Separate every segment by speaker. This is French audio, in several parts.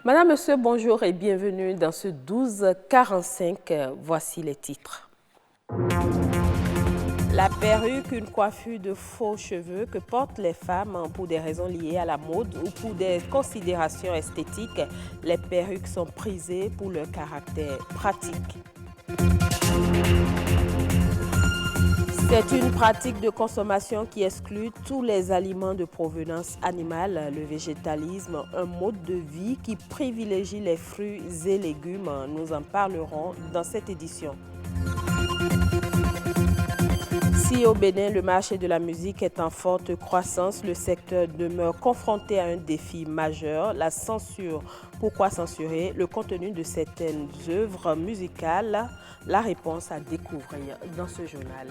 Speaker 1: Madame, Monsieur, bonjour et bienvenue dans ce 12h45. Voici les titres. La perruque, une coiffure de faux cheveux que portent les femmes pour des raisons liées à la mode ou pour des considérations esthétiques. Les perruques sont prisées pour leur caractère pratique. C'est une pratique de consommation qui exclut tous les aliments de provenance animale. Le végétalisme, un mode de vie qui privilégie les fruits et légumes. Nous en parlerons dans cette édition. Si au Bénin, le marché de la musique est en forte croissance, le secteur demeure confronté à un défi majeur, la censure. Pourquoi censurer le contenu de certaines œuvres musicales? La réponse à découvrir dans ce journal.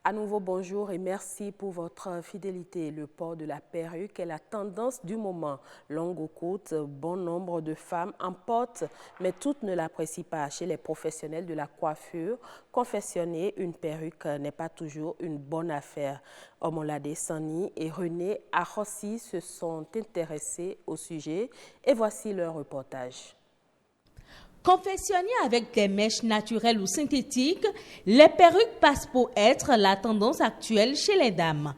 Speaker 1: À nouveau, bonjour et merci pour votre fidélité. Le port de la perruque est la tendance du moment. Longue ou courte, bon nombre de femmes en portent, mais toutes ne l'apprécient pas. Chez les professionnels de la coiffure, confectionner une perruque n'est pas toujours une bonne affaire. Omolade Sani et René Arossi se sont intéressés au sujet et voici leur reportage.
Speaker 2: Confectionnées avec des mèches naturelles ou synthétiques, les perruques passent pour être la tendance actuelle chez les dames.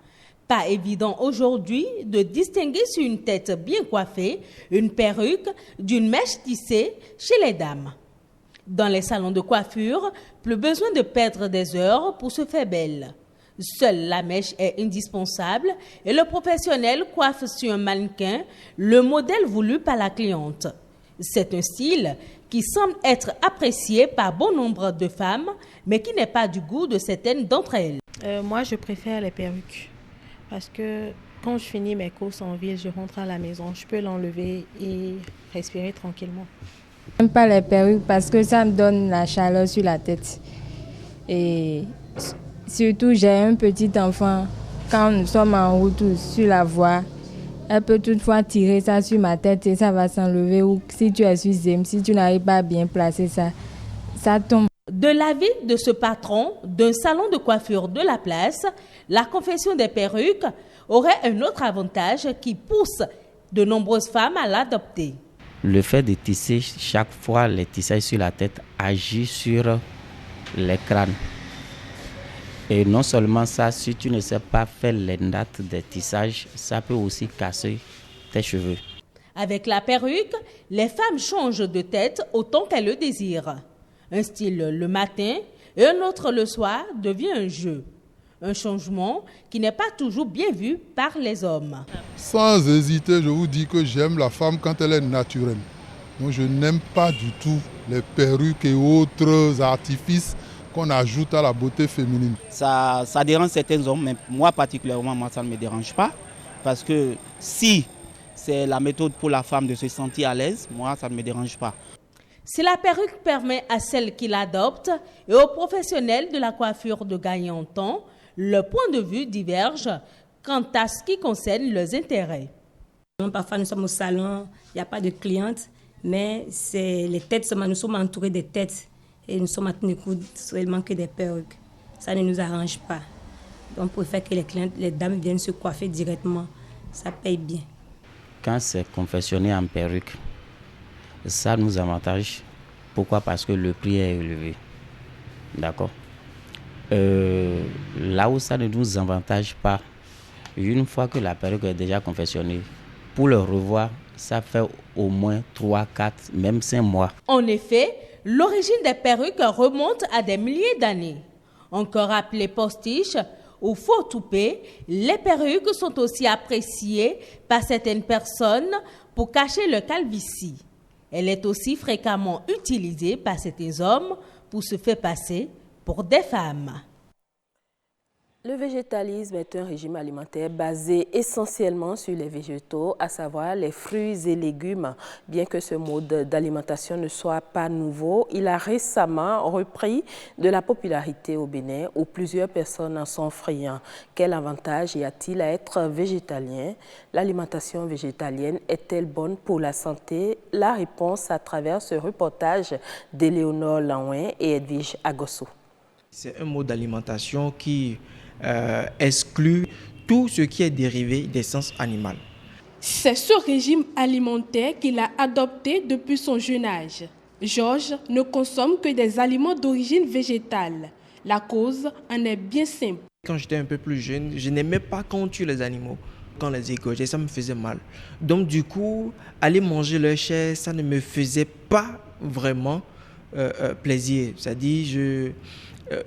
Speaker 2: Pas évident aujourd'hui de distinguer sur une tête bien coiffée une perruque d'une mèche tissée chez les dames. Dans les salons de coiffure, plus besoin de perdre des heures pour se faire belle. Seule la mèche est indispensable et le professionnel coiffe sur un mannequin le modèle voulu par la cliente. C'est un style qui semble être apprécié par bon nombre de femmes, mais qui n'est pas du goût de certaines d'entre elles.
Speaker 3: Moi, je préfère les perruques parce que quand je finis mes courses en ville, je rentre à la maison, je peux l'enlever et respirer tranquillement.
Speaker 4: Je n'aime pas les perruques parce que ça me donne la chaleur sur la tête. Et surtout, j'ai un petit enfant. Quand nous sommes en route ou sur la voie, elle peut toutefois tirer ça sur ma tête et ça va s'enlever. Ou si tu es sur Zem, si tu n'arrives pas à bien placer ça, ça tombe.
Speaker 2: De l'avis de ce patron d'un salon de coiffure de la place, la confection des perruques aurait un autre avantage qui pousse de nombreuses femmes à l'adopter.
Speaker 5: Le fait de tisser chaque fois les tissages sur la tête agit sur les crânes. Et non seulement ça, si tu ne sais pas faire les nattes des tissages, ça peut aussi casser tes cheveux.
Speaker 2: Avec la perruque, les femmes changent de tête autant qu'elles le désirent. Un style le matin et un autre le soir devient un jeu. Un changement qui n'est pas toujours bien vu par les hommes.
Speaker 6: Sans hésiter, je vous dis que j'aime la femme quand elle est naturelle. Donc je n'aime pas du tout les perruques et autres artifices qu'on ajoute à la beauté féminine.
Speaker 7: Ça dérange certains hommes, mais moi particulièrement, ça ne me dérange pas. Parce que si c'est la méthode pour la femme de se sentir à l'aise, moi, ça ne me dérange pas.
Speaker 2: Si la perruque permet à celles qui l'adoptent et aux professionnels de la coiffure de gagner en temps, le point de vue diverge quant à ce qui concerne leurs intérêts.
Speaker 8: Parfois, nous sommes au salon, il n'y a pas de clientes, mais les têtes, nous sommes entourés de têtes. Et nous sommes en train de coudre seulement que des perruques. Ça ne nous arrange pas. Donc, on préfère que les dames viennent se coiffer directement. Ça paye bien.
Speaker 5: Quand c'est confectionné en perruque, ça nous avantage. Pourquoi? Parce que le prix est élevé. D'accord? Là où ça ne nous avantage pas, une fois que la perruque est déjà confectionnée, pour le revoir, ça fait au moins 3, 4, même 5 mois.
Speaker 2: En effet, l'origine des perruques remonte à des milliers d'années. Encore appelées postiches ou faux toupets, les perruques sont aussi appréciées par certaines personnes pour cacher le calvitie. Elle est aussi fréquemment utilisée par certains hommes pour se faire passer pour des femmes.
Speaker 1: Le végétalisme est un régime alimentaire basé essentiellement sur les végétaux, à savoir les fruits et légumes. Bien que ce mode d'alimentation ne soit pas nouveau, il a récemment repris de la popularité au Bénin où plusieurs personnes en sont friands. Quel avantage y a-t-il à être végétalien? L'alimentation végétalienne est-elle bonne pour la santé? La réponse à travers ce reportage d'Éléonore Lanouin et Edwige Agosso.
Speaker 9: C'est un mode d'alimentation qui exclut tout ce qui est dérivé d'essence animale. C'est ce régime alimentaire qu'il a adopté depuis son jeune âge. Georges ne consomme que des aliments d'origine végétale. La cause en est bien simple.
Speaker 10: Quand j'étais un peu plus jeune, je n'aimais pas quand on tue les animaux, quand on les égorgeait, ça me faisait mal. Donc du coup, aller manger leur chair, ça ne me faisait pas vraiment plaisir. C'est-à-dire,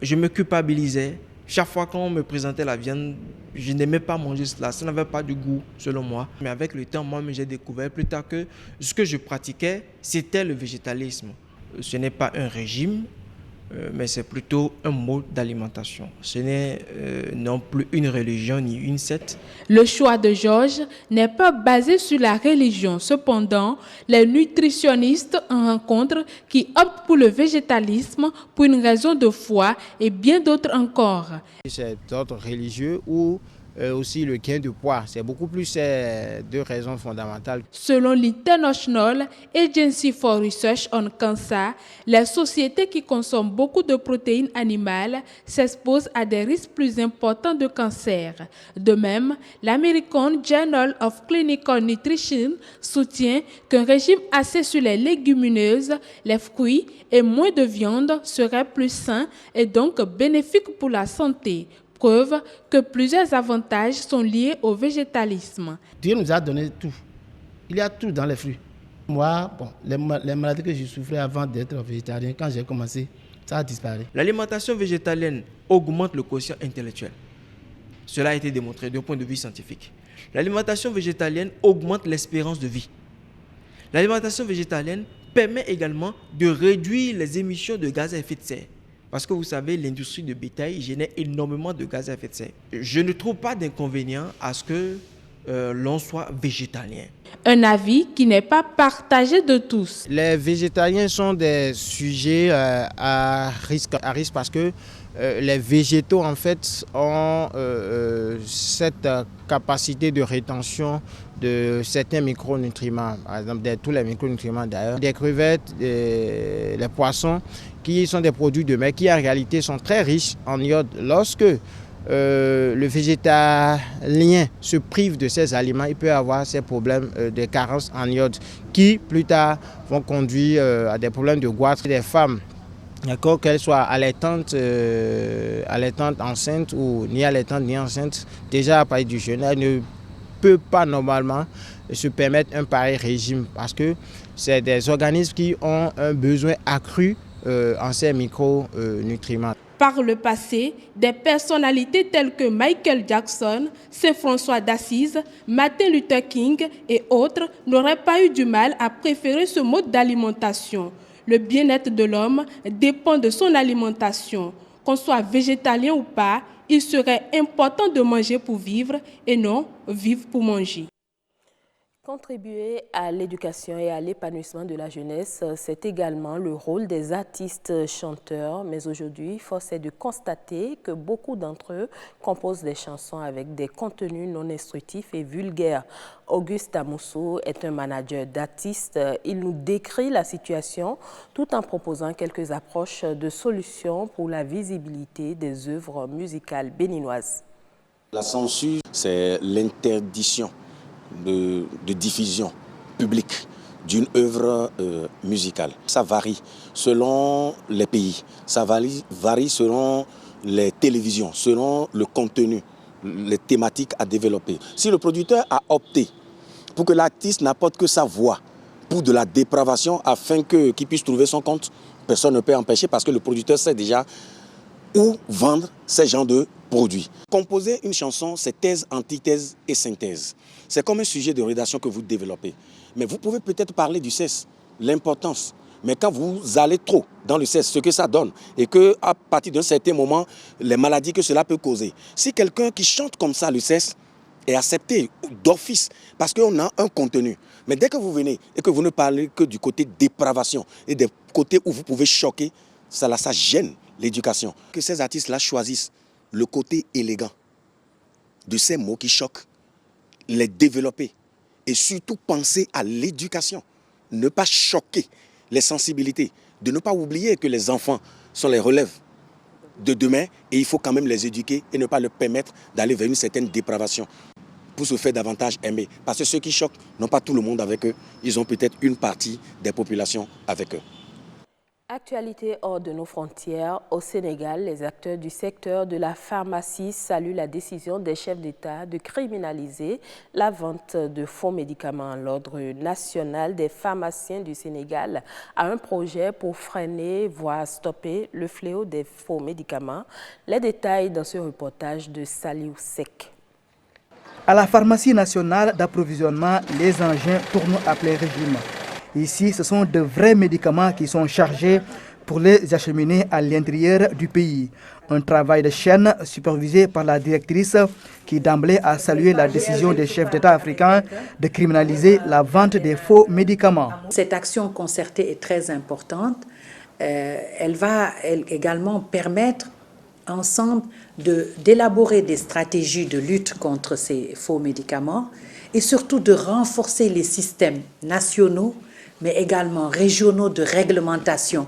Speaker 10: je me culpabilisais. Chaque fois qu'on me présentait la viande, je n'aimais pas manger cela. Ça n'avait pas de goût, selon moi. Mais avec le temps, moi-même, j'ai découvert plus tard que ce que je pratiquais, c'était le végétalisme. Ce n'est pas un régime, mais c'est plutôt un mode d'alimentation. Ce n'est non plus une religion ni une secte.
Speaker 9: Le choix de Georges n'est pas basé sur la religion. Cependant, les nutritionnistes en rencontrent qui optent pour le végétalisme pour une raison de foi et bien d'autres encore.
Speaker 11: C'est d'ordre religieux ou aussi le gain de poids. C'est beaucoup plus ces deux raisons fondamentales.
Speaker 9: Selon l'International Agency for Research on Cancer, les sociétés qui consomment beaucoup de protéines animales s'exposent à des risques plus importants de cancer. De même, l'American Journal of Clinical Nutrition soutient qu'un régime axé sur les légumineuses, les fruits et moins de viande serait plus sain et donc bénéfique pour la santé. Preuve que plusieurs avantages sont liés au végétalisme.
Speaker 12: Dieu nous a donné tout. Il y a tout dans les fruits. Moi, les maladies que je souffrais avant d'être végétarien, quand j'ai commencé, ça a disparu.
Speaker 10: L'alimentation végétalienne augmente le quotient intellectuel. Cela a été démontré d'un point de vue scientifique. L'alimentation végétalienne augmente l'espérance de vie. L'alimentation végétalienne permet également de réduire les émissions de gaz à effet de serre. Parce que vous savez, l'industrie de bétail génère énormément de gaz à effet de serre. Je ne trouve pas d'inconvénient à ce que l'on soit végétalien.
Speaker 9: Un avis qui n'est pas partagé de tous.
Speaker 11: Les végétaliens sont des sujets à risque parce que les végétaux en fait ont cette capacité de rétention de certains micronutriments, par exemple tous les micronutriments d'ailleurs, des crevettes, les poissons qui sont des produits de mer qui en réalité sont très riches en iode. Lorsque le végétalien se prive de ces aliments, il peut avoir ces problèmes de carence en iode qui plus tard vont conduire à des problèmes de goitre des femmes. D'accord, qu'elles soient allaitantes, enceintes ou ni allaitantes ni enceintes, déjà à partir du jeûne, elles ne peuvent pas normalement se permettre un pareil régime parce que c'est des organismes qui ont un besoin accru en ces micronutriments.
Speaker 9: Par le passé, des personnalités telles que Michael Jackson, Saint François d'Assise, Martin Luther King et autres n'auraient pas eu du mal à préférer ce mode d'alimentation. Le bien-être de l'homme dépend de son alimentation. Qu'on soit végétalien ou pas, il serait important de manger pour vivre et non vivre pour manger.
Speaker 1: Contribuer à l'éducation et à l'épanouissement de la jeunesse, c'est également le rôle des artistes chanteurs. Mais aujourd'hui, force est de constater que beaucoup d'entre eux composent des chansons avec des contenus non instructifs et vulgaires. Auguste Amoussou est un manager d'artistes. Il nous décrit la situation tout en proposant quelques approches de solutions pour la visibilité des œuvres musicales béninoises.
Speaker 13: La censure, c'est l'interdiction de diffusion publique d'une œuvre musicale. Ça varie selon les pays, ça varie selon les télévisions, selon le contenu, les thématiques à développer. Si le producteur a opté pour que l'artiste n'apporte que sa voix pour de la dépravation afin qu'il puisse trouver son compte, personne ne peut empêcher parce que le producteur sait déjà où vendre ces genres de produits. Composer une chanson, c'est thèse, antithèse et synthèse. C'est comme un sujet de rédaction que vous développez. Mais vous pouvez peut-être parler du sexe, l'importance. Mais quand vous allez trop dans le sexe, ce que ça donne, et qu'à partir d'un certain moment, les maladies que cela peut causer. Si quelqu'un qui chante comme ça le sexe est accepté d'office, parce qu'on a un contenu. Mais dès que vous venez et que vous ne parlez que du côté dépravation et des côtés où vous pouvez choquer, ça gêne l'éducation. Que ces artistes-là choisissent le côté élégant de ces mots qui choquent, les développer et surtout penser à l'éducation. Ne pas choquer les sensibilités, de ne pas oublier que les enfants sont les relèves de demain et il faut quand même les éduquer et ne pas leur permettre d'aller vers une certaine dépravation. pour se faire davantage aimer. Parce que ceux qui choquent n'ont pas tout le monde avec eux, ils ont peut-être une partie des populations avec eux.
Speaker 1: Actualité hors de nos frontières, au Sénégal, les acteurs du secteur de la pharmacie saluent la décision des chefs d'État de criminaliser la vente de faux médicaments. L'Ordre national des pharmaciens du Sénégal a un projet pour freiner, voire stopper le fléau des faux médicaments. Les détails dans ce reportage de Saliou Sek.
Speaker 14: À la pharmacie nationale d'approvisionnement, les engins tournent à plein régime. Ici, ce sont de vrais médicaments qui sont chargés pour les acheminer à l'intérieur du pays. Un travail de chaîne supervisé par la directrice qui d'emblée a salué la décision des chefs d'État africains de criminaliser la vente des faux médicaments.
Speaker 15: Cette action concertée est très importante. Elle va également permettre ensemble d'élaborer des stratégies de lutte contre ces faux médicaments et surtout de renforcer les systèmes nationaux mais également régionaux de réglementation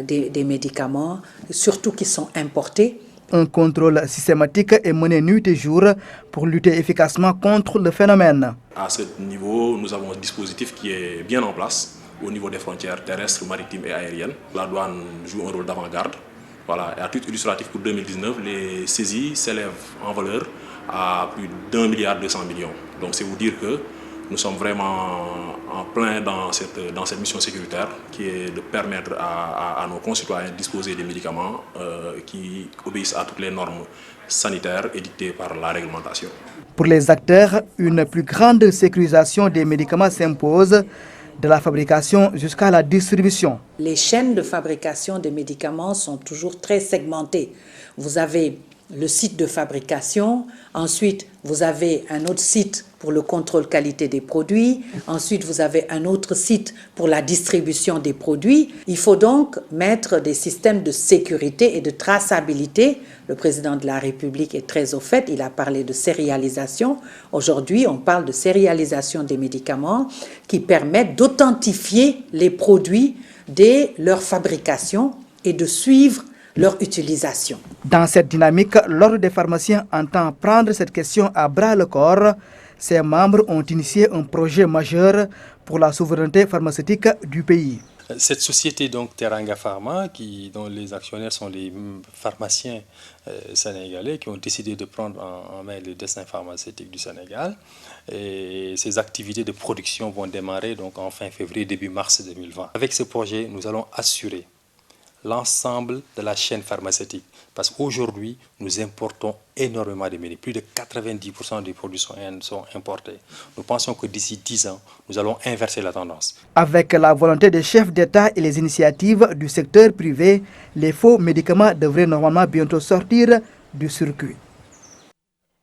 Speaker 15: des médicaments, surtout qui sont importés.
Speaker 14: Un contrôle systématique est mené nuit et jour pour lutter efficacement contre le phénomène.
Speaker 16: À ce niveau, nous avons un dispositif qui est bien en place au niveau des frontières terrestres, maritimes et aériennes. La douane joue un rôle d'avant-garde. Voilà. Et à titre illustratif pour 2019, les saisies s'élèvent en valeur à plus d'1,2 milliard. Donc c'est vous dire que nous sommes vraiment en plein dans cette mission sécuritaire qui est de permettre à nos concitoyens de disposer des médicaments qui obéissent à toutes les normes sanitaires édictées par la réglementation.
Speaker 14: Pour les acteurs, une plus grande sécurisation des médicaments s'impose, de la fabrication jusqu'à la distribution.
Speaker 15: Les chaînes de fabrication des médicaments sont toujours très segmentées. Vous avez le site de fabrication, ensuite vous avez un autre site pour le contrôle qualité des produits, ensuite vous avez un autre site pour la distribution des produits. Il faut donc mettre des systèmes de sécurité et de traçabilité. Le président de la République est très au fait, il a parlé de sérialisation. Aujourd'hui, on parle de sérialisation des médicaments qui permettent d'authentifier les produits dès leur fabrication et de suivre leur utilisation.
Speaker 14: Dans cette dynamique, l'Ordre des pharmaciens entend prendre cette question à bras-le-corps. Ses membres ont initié un projet majeur pour la souveraineté pharmaceutique du pays.
Speaker 17: Cette société, donc Teranga Pharma, dont les actionnaires sont les pharmaciens sénégalais qui ont décidé de prendre en main le destin pharmaceutique du Sénégal. Et ces activités de production vont démarrer donc en fin février, début mars 2020. Avec ce projet, nous allons assurer l'ensemble de la chaîne pharmaceutique. Parce qu'aujourd'hui, nous importons énormément de médicaments. Plus de 90% des produits sont importés. Nous pensons que d'ici 10 ans, nous allons inverser la tendance.
Speaker 14: Avec la volonté des chefs d'État et les initiatives du secteur privé, les faux médicaments devraient normalement bientôt sortir du circuit.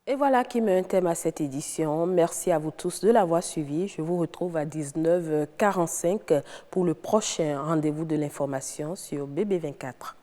Speaker 1: Et voilà qui met un thème à cette édition. Merci à vous tous de l'avoir suivi. Je vous retrouve à 19h45 pour le prochain rendez-vous de l'information sur BB24.